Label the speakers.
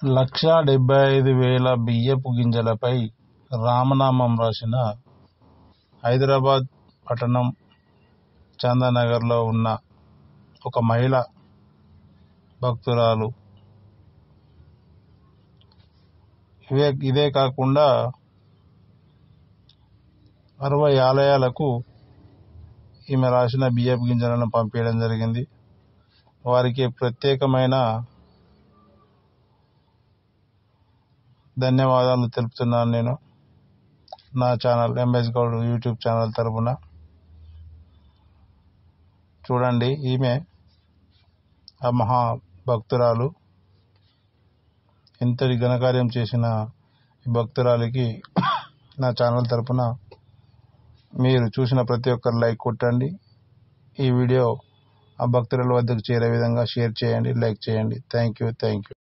Speaker 1: 1,75,000 బియ్యపు గింజలపై రామనామం రాసిన హైదరాబాద్ పట్టణం చందానగర్లో ఉన్న ఒక మహిళ భక్తురాలు. ఇదే కాకుండా 60 ఆలయాలకు ఈమె రాసిన బియ్యపు గింజలను పంపించడం జరిగింది. వారికి ప్రత్యేకమైన ధన్యవాదాలు తెలుపుతున్నాను. నేను నా channel MS Goud YouTube channel తరపున. చూడండి, ఈమె ఆ మహా భక్తురాలు. ఇంతటి ఘనకార్యం చేసిన ఈ భక్తురాలికి నా ఛానల్ తరపున మీరు చూసిన ప్రతి ఒక్కరు లైక్ కొట్టండి. ఈ వీడియో ఆ భక్తురాల వద్దకు చేరే విధంగా షేర్ చేయండి, లైక్ చేయండి. Thank you.